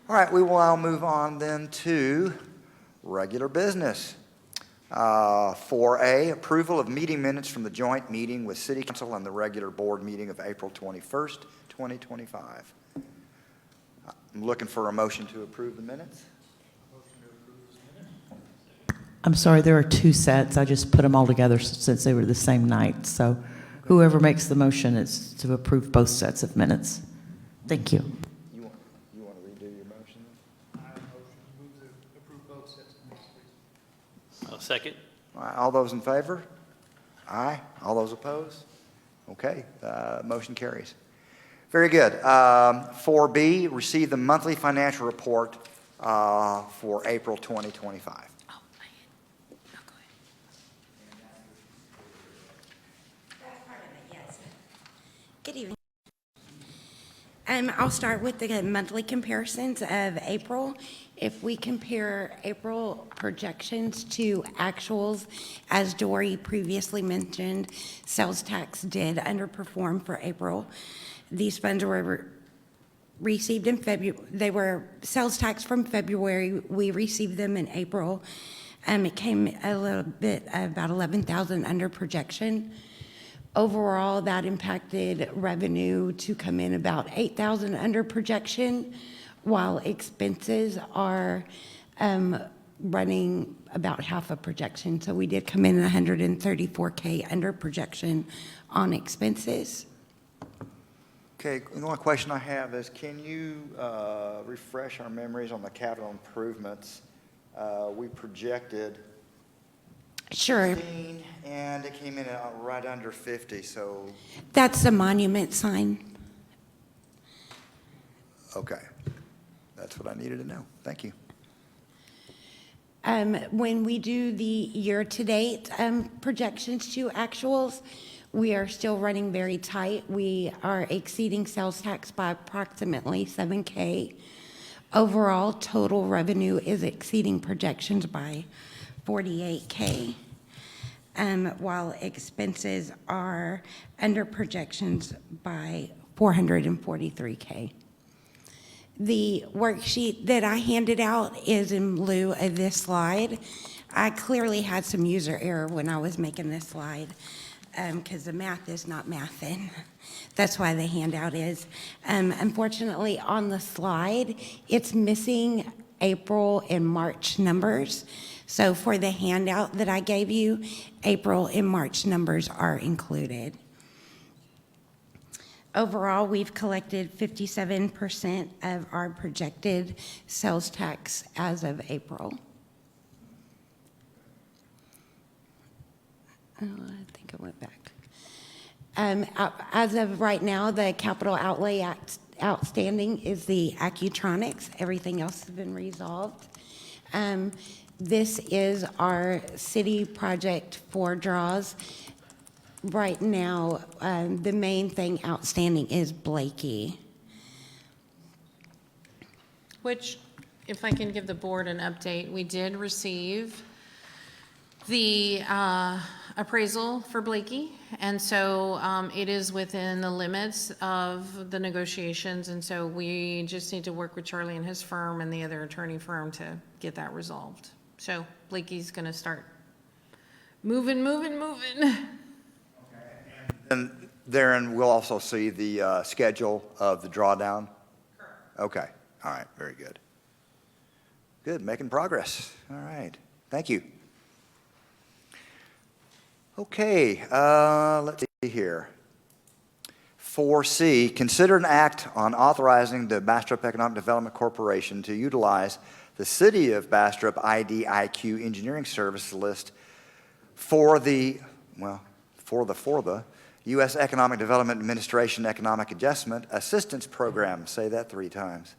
Speaker 1: All right, we will now move on then to regular business. 4A, approval of meeting minutes from the joint meeting with City Council and the regular board meeting of April 21st, 2025. I'm looking for a motion to approve the minutes.
Speaker 2: I'm sorry, there are 2 sets. I just put them all together since they were the same night. So whoever makes the motion is to approve both sets of minutes. Thank you.
Speaker 1: You want to redo your motion?
Speaker 6: I motion to move to approve both sets of minutes, please. I'll second.
Speaker 1: All right, all those in favor? Aye. All those opposed? Okay, motion carries. Very good. 4B, receive the monthly financial report for April 2025.
Speaker 5: Oh, go ahead.
Speaker 7: That's part of it, yes. Good evening. I'll start with the monthly comparisons of April. If we compare April projections to actuals, as Dory previously mentioned, sales tax did underperform for April. These funds were received in February. They were sales tax from February. We received them in April. It came a little bit, about 11,000 under projection. Overall, that impacted revenue to come in about 8,000 under projection, while expenses are running about half a projection. So we did come in 134K under projection on expenses.
Speaker 1: Okay, the only question I have is, can you refresh our memories on the capital improvements? We projected
Speaker 7: Sure.
Speaker 1: 15, and it came in at right under 50, so,
Speaker 7: That's the monument sign.
Speaker 1: okay. That's what I needed to know. Thank you.
Speaker 7: When we do the year-to-date projections to actuals, we are still running very tight. We are exceeding sales tax by approximately 7K. Overall, total revenue is exceeding projections by 48K, while expenses are under projections by 443K. The worksheet that I handed out is in lieu of this slide. I clearly had some user error when I was making this slide. because the math is not mathin'. That's why the handout is. Unfortunately, on the slide, it's missing April and March numbers. So for the handout that I gave you, April and March numbers are included. Overall, we've collected 57% of our projected sales tax as of April. Oh, I think I went back. As of right now, the capital outlay outstanding is the Accutronics. Everything else has been resolved. This is our city project for draws. Right now, the main thing outstanding is Blakey.
Speaker 5: Which, if I can give the board an update, we did receive the appraisal for Blakey, and so it is within the limits of the negotiations, and so we just need to work with Charlie and his firm and the other attorney firm to get that resolved. So Blakey's gonna start moving.
Speaker 1: And therein, we'll also see the schedule of the drawdown? Correct. Okay, all right, very good. Good, making progress. All right, thank you. Okay, let's see here. 4C, consider an act on authorizing the Bastrop Economic Development Corporation to utilize the City of Bastrop IDIQ engineering service list for the U.S. Economic Development Administration Economic Adjustment Assistance Program, say that 3 times,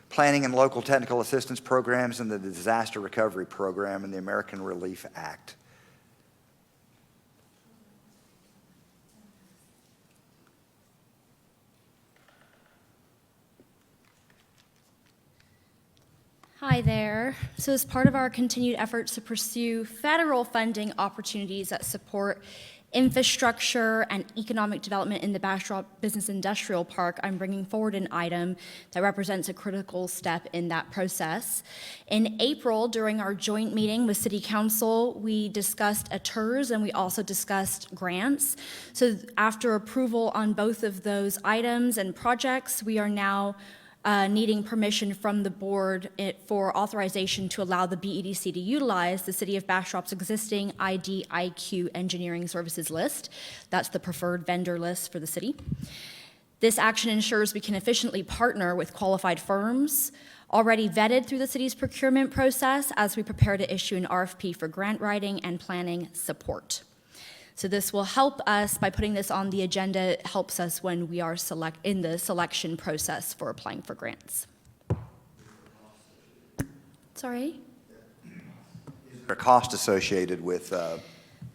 Speaker 1: Planning and Local Technical Assistance Programs, and the Disaster Recovery Program and the American Relief Act.
Speaker 3: Hi there. So as part of our continued efforts to pursue federal funding opportunities that support infrastructure and economic development in the Bastrop Business Industrial Park, I'm bringing forward an item that represents a critical step in that process. In April, during our joint meeting with City Council, we discussed a TERS and we also discussed grants. So after approval on both of those items and projects, we are now needing permission from the board for authorization to allow the BEDC to utilize the City of Bastrop's existing IDIQ engineering services list. That's the preferred vendor list for the city. This action ensures we can efficiently partner with qualified firms already vetted through the city's procurement process as we prepare to issue an RFP for grant writing and planning support. So this will help us, by putting this on the agenda, it helps us when we are in the selection process for applying for grants. Sorry?
Speaker 1: Is there a cost associated with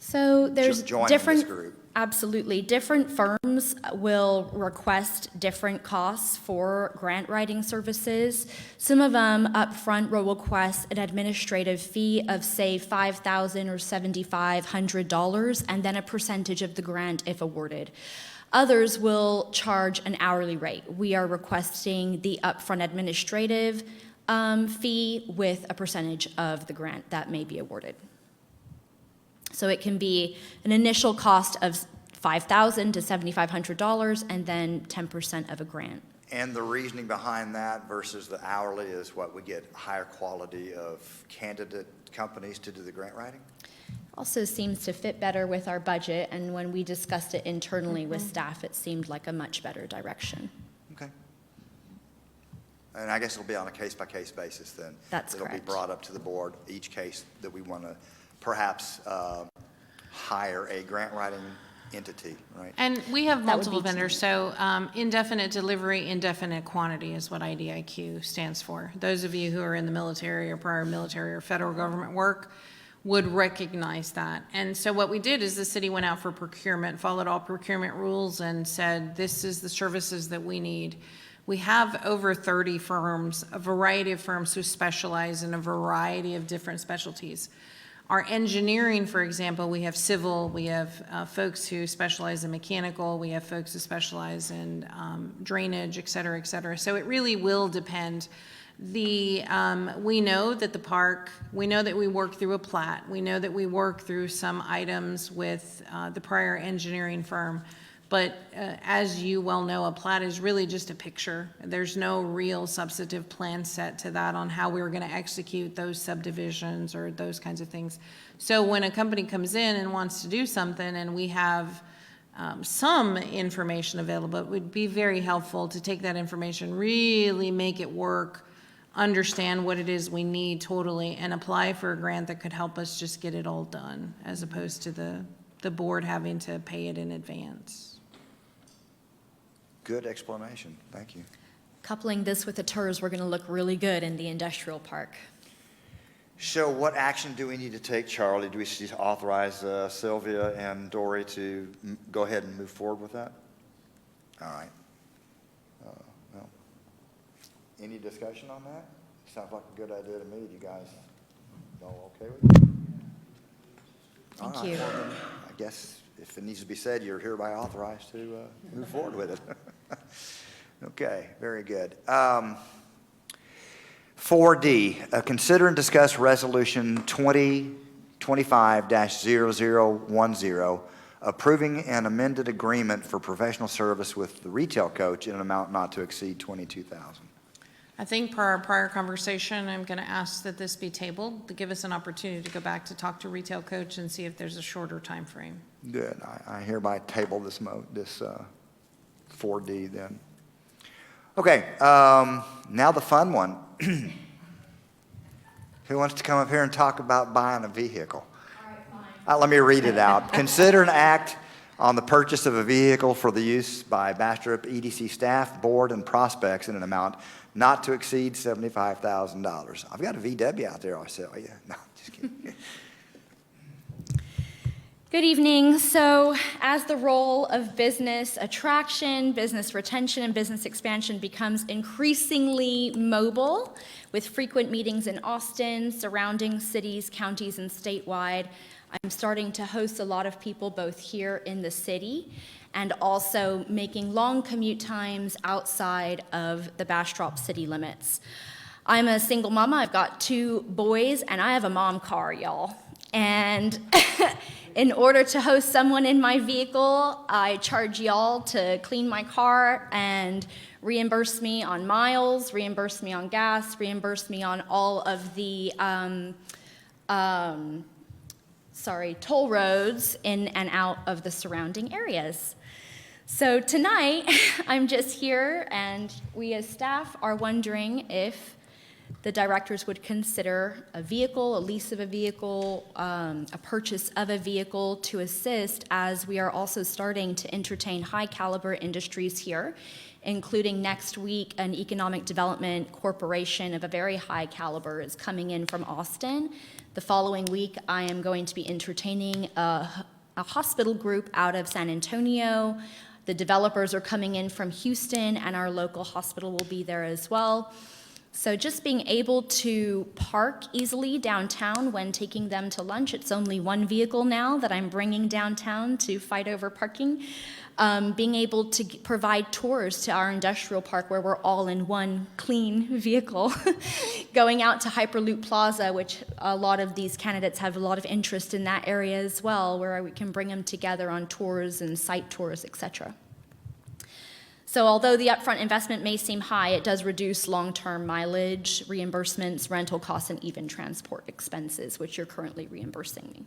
Speaker 3: So there's
Speaker 1: joining
Speaker 3: different,
Speaker 1: this group?
Speaker 3: Absolutely. Different firms will request different costs for grant writing services. Some of them upfront will request an administrative fee of, say, $5,000 or $7,500, and then a percentage of the grant if awarded. Others will charge an hourly rate. We are requesting the upfront administrative fee with a percentage of the grant that may be awarded. So it can be an initial cost of $5,000 to $7,500 and then 10% of a grant.
Speaker 1: And the reasoning behind that versus the hourly is what, we get higher quality of candidate companies to do the grant writing?
Speaker 3: Also seems to fit better with our budget, and when we discussed it internally with staff, it seemed like a much better direction.
Speaker 1: Okay. And I guess it'll be on a case-by-case basis then.
Speaker 3: That's
Speaker 1: It'll
Speaker 3: correct.
Speaker 1: be brought up to the board, each case that we want to perhaps hire a grant writing entity, right?
Speaker 5: And we have
Speaker 3: That would
Speaker 5: multiple
Speaker 3: be
Speaker 5: vendors, so indefinite delivery, indefinite quantity is what IDIQ stands for. Those of you who are in the military or prior military or federal government work would recognize that. And so what we did is the city went out for procurement, followed all procurement rules, and said, this is the services that we need. We have over 30 firms, a variety of firms who specialize in a variety of different specialties. Our engineering, for example, we have civil, we have folks who specialize in mechanical, we have folks who specialize in drainage, et cetera, et cetera. So it really will depend We know that the park, we know that we work through a plat. We know that we work through some items with the prior engineering firm. But as you well know, a plat is really just a picture. There's no real substantive plan set to that on how we're going to execute those subdivisions or those kinds of things. So when a company comes in and wants to do something and we have some information available, it would be very helpful to take that information, really make it work, understand what it is we need totally, and apply for a grant that could help us just get it all done, as opposed to the board having to pay it in advance.
Speaker 1: Good explanation. Thank you.
Speaker 3: Coupling this with the TERS, we're going to look really good in the industrial park.
Speaker 1: So what action do we need to take, Charlie? Do we just authorize Sylvia and Dory to go ahead and move forward with that? All right. Well, any discussion on that? Sounds like a good idea to me. You guys all okay with it?
Speaker 3: Thank
Speaker 1: All right,
Speaker 3: you.
Speaker 1: well then, I guess if it needs to be said, you're hereby authorized to move forward with it. Okay, very good. 4D, consider and discuss resolution 2025-0010, approving an amended agreement for professional service with the retail coach in an amount not to exceed $22,000.
Speaker 5: I think per our prior conversation, I'm going to ask that this be tabled to give us an opportunity to go back to talk to retail coach and see if there's a shorter time frame.
Speaker 1: Good. I hereby table this 4D then. Okay, now the fun one. Who wants to come up here and talk about buying a vehicle?
Speaker 3: All right, fine.
Speaker 1: Let me read it out. Consider an act on the purchase of a vehicle for the use by Bastrop EDC staff, board, and prospects in an amount not to exceed $75,000. I've got a VW out there I'll sell you. No, just kidding.
Speaker 3: Good evening. So as the role of business attraction, business retention, and business expansion becomes increasingly mobile, with frequent meetings in Austin, surrounding cities, counties, and statewide, I'm starting to host a lot of people both here in the city and also making long commute times outside of the Bastrop city limits. I'm a single mama. I've got 2 boys, and I have a mom car, y'all. And in order to host someone in my vehicle, I charge y'all to clean my car and reimburse me on miles, reimburse me on gas, reimburse me on all of the toll roads in and out of the surrounding areas. So tonight, I'm just here, and we as staff are wondering if the directors would consider a vehicle, a lease of a vehicle, a purchase of a vehicle to assist, as we are also starting to entertain high caliber industries here, including next week an economic development corporation of a very high caliber is coming in from Austin. The following week, I am going to be entertaining a hospital group out of San Antonio. The developers are coming in from Houston, and our local hospital will be there as well. So just being able to park easily downtown when taking them to lunch. It's only 1 vehicle now that I'm bringing downtown to fight over parking. Being able to provide tours to our industrial park where we're all in one clean vehicle. Going out to Hyperloop Plaza, which a lot of these candidates have a lot of interest in that area as well, where we can bring them together on tours and site tours, etc. So although the upfront investment may seem high, it does reduce long-term mileage, reimbursements, rental costs, and even transport expenses, which you're currently reimbursing me.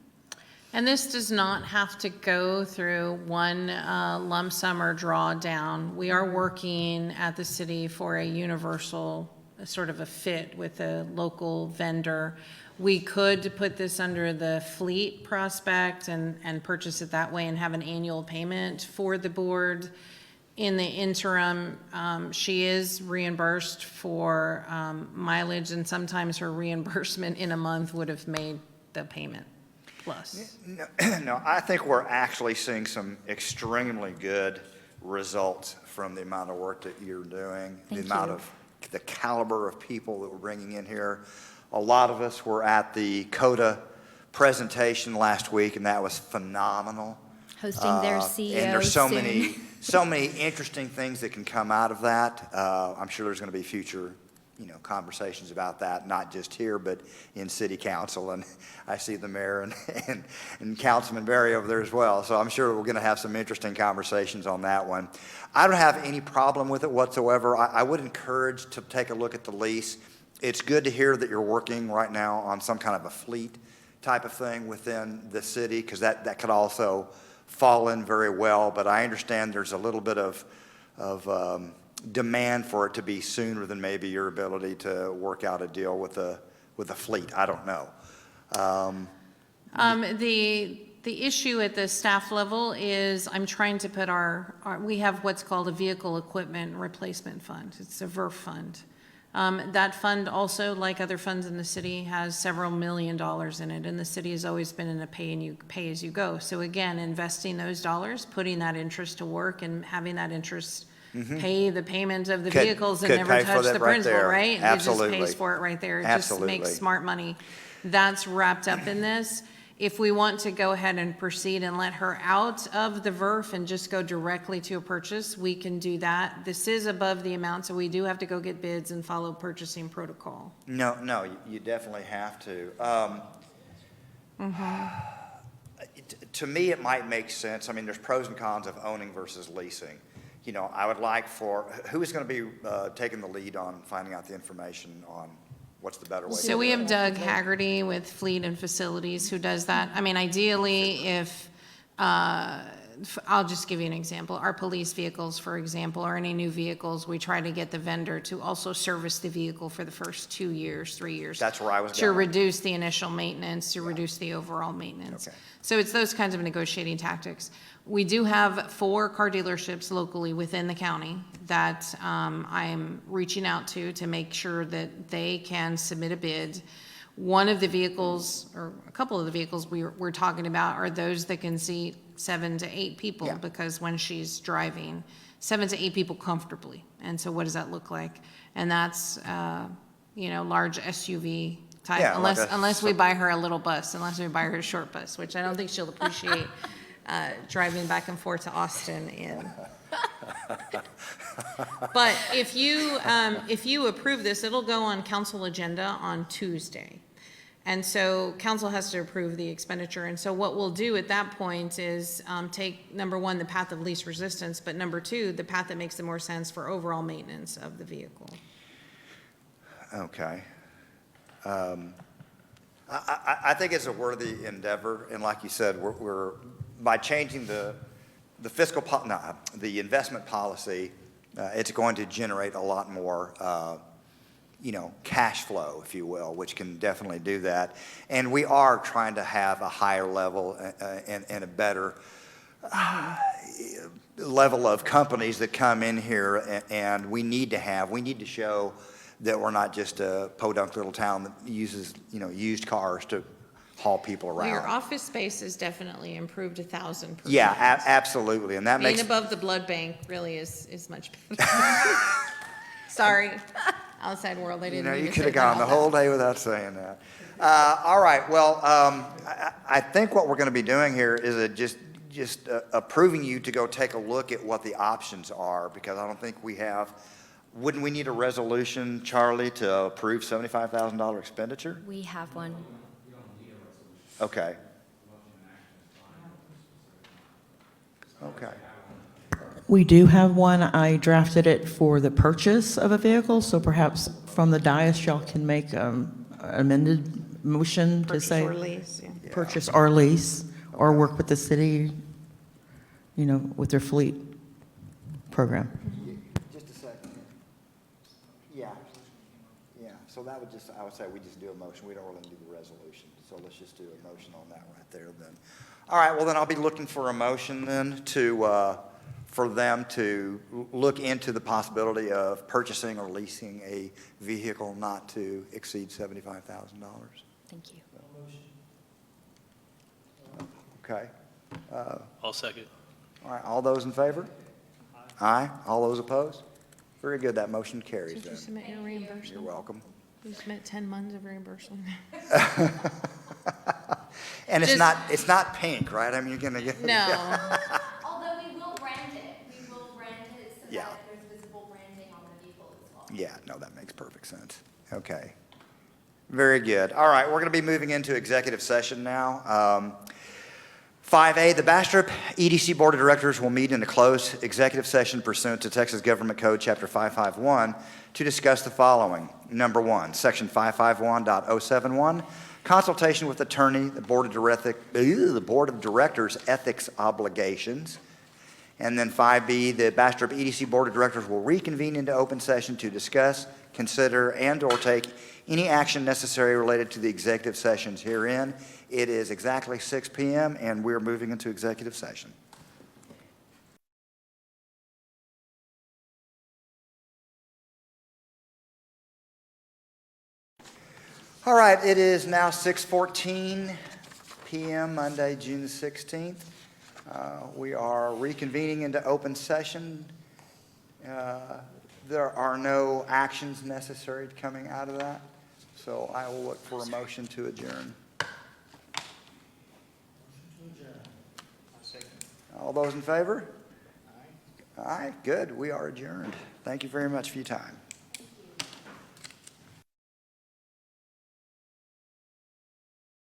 Speaker 5: And this does not have to go through one lump sum or drawdown. We are working at the city for a universal sort of a fit with a local vendor. We could put this under the fleet prospect and purchase it that way and have an annual payment for the board. In the interim, she is reimbursed for mileage, and sometimes her reimbursement in a month would have made the payment plus.
Speaker 1: No, I think we're actually seeing some extremely good results from the amount of work that you're doing, the caliber of people that we're bringing in here. A lot of us were at the CODA presentation last week, and that was phenomenal.
Speaker 3: Hosting their CEO
Speaker 1: And there's so
Speaker 3: soon.
Speaker 1: many interesting things that can come out of that. I'm sure there's going to be future conversations about that, not just here, but in city council. And I see the mayor and Councilman Berry over there as well. So I'm sure we're going to have some interesting conversations on that one. I don't have any problem with it whatsoever. I would encourage to take a look at the lease. It's good to hear that you're working right now on some kind of a fleet type of thing within the city, because that could also fall in very well. But I understand there's a little bit of demand for it to be sooner than maybe your ability to work out a deal with a fleet. I don't know.
Speaker 5: The issue at the staff level is I'm trying to put we have what's called a vehicle equipment replacement fund. It's a VERF fund. That fund also, like other funds in the city, has several $1 million in it, and the city has always been in a pay as you go. So again, investing those dollars, putting that interest to work, and having that interest pay the payment of the vehicles and never touch the principal, right?
Speaker 1: Absolutely.
Speaker 5: It just pays for it right there. It
Speaker 1: Absolutely.
Speaker 5: just makes smart money. That's wrapped up in this. If we want to go ahead and proceed and let her out of the VERF and just go directly to a purchase, we can do that. This is above the amount, so we do have to go get bids and follow purchasing protocol.
Speaker 1: No, you definitely have to. To me, it might make sense. I mean, there's pros and cons of owning versus leasing. I would like who is going to be taking the lead on finding out the information on what's the better way?
Speaker 5: So we have Doug Haggerty with Fleet and Facilities who does that. I mean, ideally, if, I'll just give you an example. Our police vehicles, for example, or any new vehicles, we try to get the vendor to also service the vehicle for the first 2 years, 3 years.
Speaker 1: That's where I was
Speaker 5: to
Speaker 1: going.
Speaker 5: reduce the initial maintenance, to reduce the overall maintenance.
Speaker 1: Okay.
Speaker 5: So it's those kinds of negotiating tactics. We do have 4 car dealerships locally within the county that I'm reaching out to make sure that they can submit a bid. One of the vehicles, or a couple of the vehicles we're talking about are those that can seat 7 to 8 people,
Speaker 1: Yeah.
Speaker 5: because when she's driving, 7 to 8 people comfortably. And so what does that look like? And that's, large SUV type,
Speaker 1: Yeah, like
Speaker 5: unless we buy her a little bus, unless we buy her a short bus, which I don't think she'll appreciate driving back and forth to Austin in. But if you approve this, it'll go on council agenda on Tuesday. And so council has to approve the expenditure. And so what we'll do at that point is take, number one, the path of least resistance, but number two, the path that makes the more sense for overall maintenance of the vehicle.
Speaker 1: Okay. I think it's a worthy endeavor, and like you said, we're by changing the investment policy, it's going to generate a lot more, cash flow, if you will, which can definitely do that. And we are trying to have a higher level and a better level of companies that come in here, and we need to show that we're not just a podunk little town that uses, used cars to haul people around.
Speaker 5: Well, your office space has definitely improved 1,000%.
Speaker 1: Yeah, absolutely, and that
Speaker 5: Being
Speaker 1: makes.
Speaker 5: above the blood bank really is much better. Sorry, outside world, I didn't mean
Speaker 1: You
Speaker 5: to
Speaker 1: could
Speaker 5: say
Speaker 1: have gone
Speaker 5: that.
Speaker 1: the whole day without saying that. All right, well, I think what we're going to be doing here is just approving you to go take a look at what the options are, because I don't think we have. Wouldn't we need a resolution, Charlie, to approve $75,000 expenditure?
Speaker 3: We have one.
Speaker 1: Okay. Okay.
Speaker 2: We do have one. I drafted it for the purchase of a vehicle, so perhaps from the dais, y'all can make amended motion to
Speaker 5: Purchase
Speaker 2: say.
Speaker 5: or lease, yeah.
Speaker 2: Purchase or lease, or work with the city, with their fleet program.
Speaker 1: Just a second. Yeah. So that I would say we just do a motion. We don't really do the resolution. So let's just do a motion on that right there then. All right, well then I'll be looking for a motion then for them to look into the possibility of purchasing or leasing a vehicle not to exceed $75,000.
Speaker 3: Thank you.
Speaker 1: Okay.
Speaker 6: I'll second.
Speaker 1: All right, all those in favor? Aye. All those opposed? Very good, that motion carries
Speaker 5: Did you
Speaker 1: then.
Speaker 5: submit your reimbursement?
Speaker 1: You're welcome.
Speaker 5: You submit 10 months of reimbursement.
Speaker 1: And it's
Speaker 5: Just-
Speaker 1: not pink, right? I mean, you're gonna get.
Speaker 5: No.
Speaker 3: Although we will brand it. We will brand it so
Speaker 1: Yeah.
Speaker 3: that there's visible branding on the vehicle as well.
Speaker 1: Yeah, no, that makes perfect makes sense. Okay. Very good. All right, we're going to be moving into executive session now. 5A, the Bastrop EDC Board of Directors will meet in a closed executive session pursuant to Texas Government Code Chapter 551 to discuss the following. Number one, Section 551.071, consultation with attorney, the Board of Directors ethics obligations. And then 5B, the Bastrop EDC Board of Directors will reconvene into open session to discuss, consider, and/or take any action necessary related to the executive sessions herein. It is exactly 6 p.m., and we're moving into executive session. All right, it is now 6:14 p.m., Monday, June the 16th. We are reconvening into open session. There are no actions necessary coming out of that, so I will look for a motion to adjourn. All those in favor? Aye. Aye, good. We are adjourned. Thank you very much for your time.